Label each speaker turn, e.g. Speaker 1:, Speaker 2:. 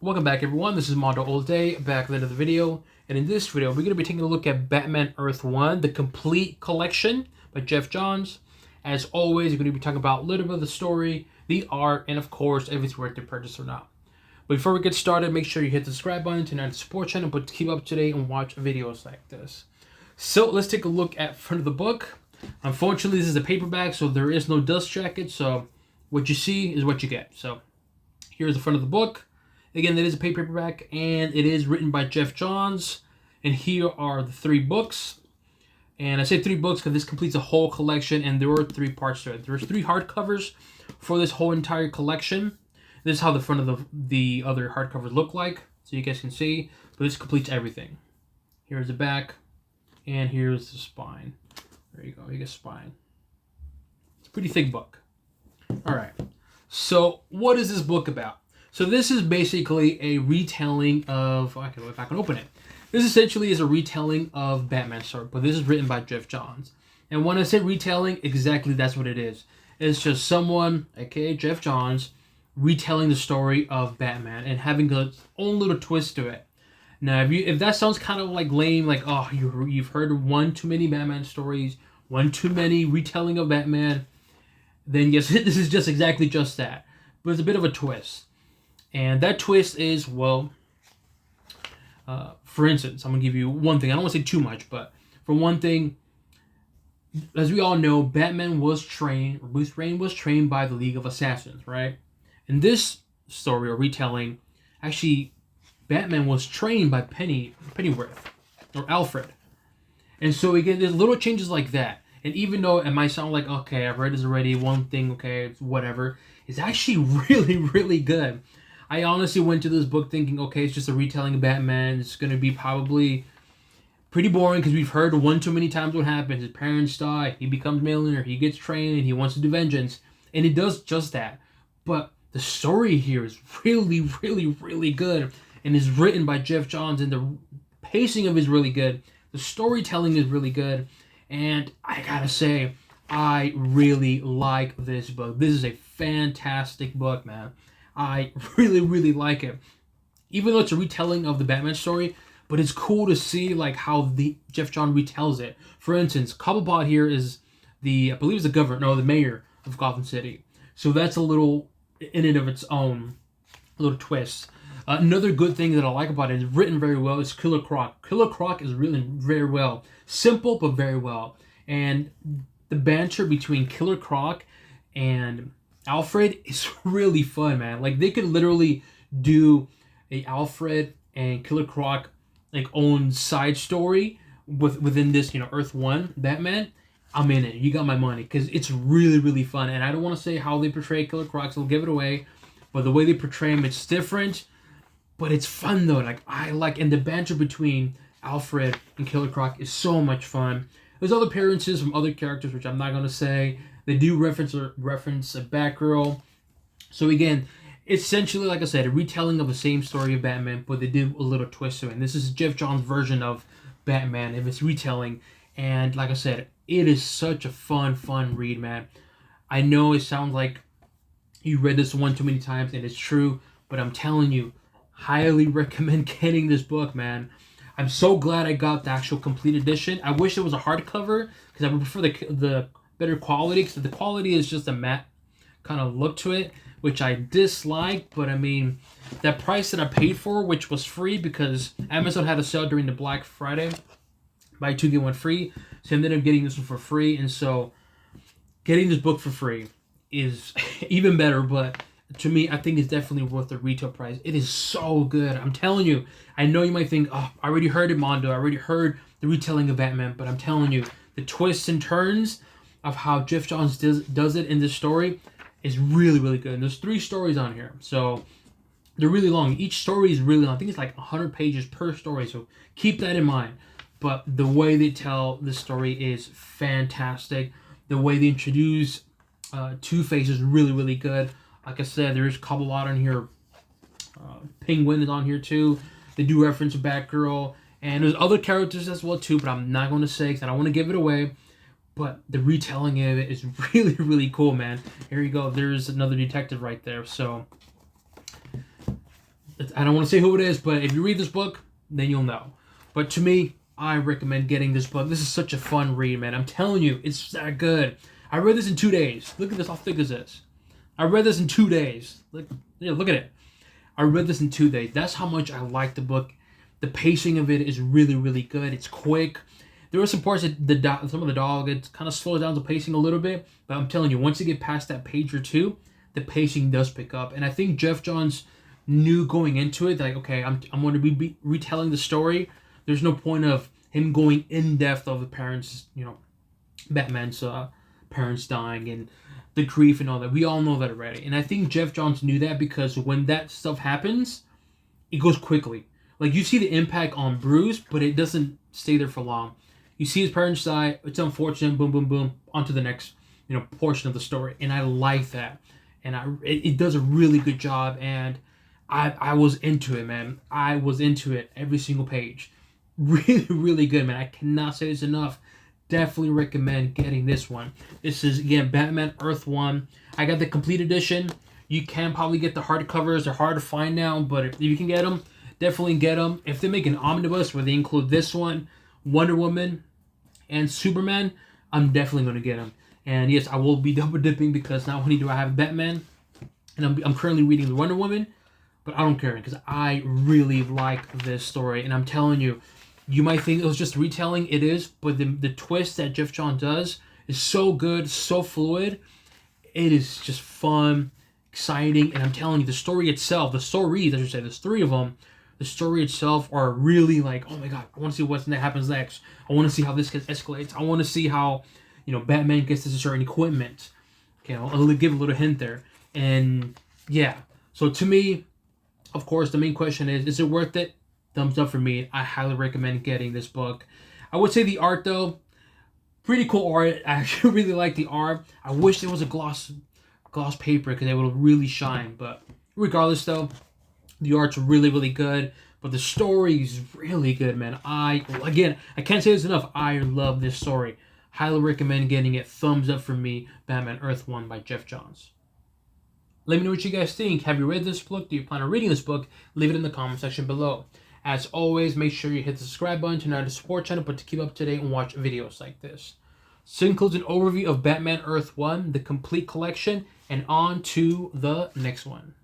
Speaker 1: Welcome back, everyone. This is MandoAllDay, back with another video. And in this video, we're going to be taking a look at Batman Earth 1, the complete collection by Geoff Johns. As always, we're going to be talking about a little bit of the story, the art, and of course, if it's worth the purchase or not. But before we get started, make sure you hit the subscribe button to not support channel, but to keep up to date and watch videos like this. So let's take a look at front of the book. Unfortunately, this is a paperback, so there is no dust jacket. So what you see is what you get. So here's the front of the book. Again, it is a paperback, and it is written by Geoff Johns. And here are the 3 books. And I say 3 books because this completes a whole collection, and there are 3 parts to it. There's 3 hardcovers for this whole entire collection. This is how the front of the other hardcovers look like, so you guys can see. But this completes everything. Here's the back, and here's the spine. There you go, you get spine. It's a pretty thick book. All right, so what is this book about? So this is basically a retelling of, okay, if I can open it. This essentially is a retelling of Batman's story, but this is written by Geoff Johns. And when I say retelling, exactly that's what it is. It's just someone, aka Geoff Johns, retelling the story of Batman and having its own little twist to it. Now, if that sounds kind of like lame, like, oh, you've heard one too many Batman stories, one too many retelling of Batman, then yes, this is just exactly just that. But it's a bit of a twist. And that twist is, well, for instance, I'm going to give you one thing. I don't want to say too much, but for one thing, as we all know, Batman was trained, or Bruce Wayne was trained by the League of Assassins, right? In this story or retelling, actually, Batman was trained by Pennyworth, or Alfred. And so, again, there's little changes like that. And even though it might sound like, okay, I've read this already, one thing, okay, it's whatever, it's actually really, really good. I honestly went to this book thinking, okay, it's just a retelling of Batman. It's going to be probably pretty boring because we've heard one too many times what happens. His parents die, he becomes a millionaire, he gets trained, and he wants to do vengeance. And it does just that. But the story here is really, really, really good and is written by Geoff Johns, and the pacing of it is really good. The storytelling is really good. And I gotta say, I really like this book. This is a fantastic book, man. I really, really like it. Even though it's a retelling of the Batman story, but it's cool to see like how the Geoff Johns retells it. For instance, Cobblepot here is I believe it's the governor, no, the mayor of Gotham City. So that's a little, in and of its own, a little twist. Another good thing that I like about it is written very well. It's Killer Croc. Killer Croc is written very well. Simple, but very well. And the banter between Killer Croc and Alfred is really fun, man. Like, they could literally do a Alfred and Killer Croc like own side story within this, Earth 1 Batman. I'm in it. You got my money, because it's really, really fun. And I don't want to say how they portray Killer Croc, so I'll give it away. But the way they portray him, it's different. But it's fun, though. And the banter between Alfred and Killer Croc is so much fun. There's other appearances from other characters, which I'm not going to say. They do reference a Batgirl. So again, it's essentially, like I said, a retelling of the same story of Batman, but they do a little twist to it. And this is Geoff Johns' version of Batman, if it's retelling. And like I said, it is such a fun read, man. I know it sounds like you read this one too many times, and it's true, but I'm telling you, highly recommend getting this book, man. I'm so glad I got the actual complete edition. I wish it was a hardcover, because I would prefer the better quality, because the quality is just a matte kind of look to it, which I dislike. But I mean, that price that I paid for, which was free because Amazon had a sale during the Black Friday, buy 2 get 1 free, so I ended up getting this one for free. And so getting this book for free is even better, but to me, I think it's definitely worth the retail price. It is so good. I'm telling you. I know you might think, oh, I already heard it, Mondo. I already heard the retelling of Batman. But I'm telling you, the twists and turns of how Geoff Johns does it in this story is really, really good. And there's 3 stories on here. So they're really long. Each story is really long. I think it's like 100 pages per story. So keep that in mind. But the way they tell the story is fantastic. The way they introduce Two-Face is really, really good. Like I said, there's Cobblepot on here. Penguin is on here too. They do reference Batgirl. And there's other characters as well too, but I'm not going to say because I don't want to give it away. But the retelling of it is really, really cool, man. Here you go. There's another detective right there. So I don't want to say who it is, but if you read this book, then you'll know. But to me, I recommend getting this book. This is such a fun read, man. I'm telling you, it's that good. I read this in 2 days. Look at this. How thick is this? I read this in 2 days. Look at it. I read this in 2 days. That's how much I like the book. The pacing of it is really, really good. It's quick. There are some parts that some of the dialogue, it kind of slows down the pacing a little bit. But I'm telling you, once you get past that page or two, the pacing does pick up. And I think Geoff Johns knew going into it, like, okay, I'm going to be retelling the story. There's no point of him going in depth of the parents, Batman's parents dying and the grief and all that. We all know that already. And I think Geoff Johns knew that because when that stuff happens, it goes quickly. Like, you see the impact on Bruce, but it doesn't stay there for long. You see his parents die. It's unfortunate. Boom, boom, boom. On to the next, portion of the story. And I like that. And it does a really good job. And I was into it, man. I was into it every single page. Really, really good, man. I cannot say this enough. Definitely recommend getting this one. This is, again, Batman Earth 1. I got the complete edition. You can probably get the hardcovers. They're hard to find now, but if you can get them, definitely get them. If they make an omnibus where they include this one, Wonder Woman, and Superman, I'm definitely going to get them. And yes, I will be double dipping because not only do I have Batman, and I'm currently reading the Wonder Woman, but I don't care because I really like this story. And I'm telling you, you might think it was just retelling. It is, but the twist that Geoff Johns does is so good, so fluid. It is just fun, exciting, and I'm telling you, the stories, I should say, there's 3 of them. The story itself are really like, oh my god, I want to see what happens next. I want to see how this escalates. I want to see how, Batman gets this certain equipment. Okay, I'll give a little hint there. And yeah, so to me, of course, the main question is it worth it? Thumbs up for me. I highly recommend getting this book. I would say the art, though, pretty cool art. I actually really like the art. I wish there was a gloss paper because it would really shine. But regardless, though, the art's really, really good. But the story is really good, man. I can't say this enough. I love this story. Highly recommend getting it. Thumbs up for me. Batman Earth 1 by Geoff Johns. Let me know what you guys think. Have you read this book? Do you plan on reading this book? Leave it in the comment section below. As always, make sure you hit the subscribe button to not only support channel, but to keep up to date and watch videos like this. So includes an overview of Batman Earth 1, the complete collection, and on to the next one.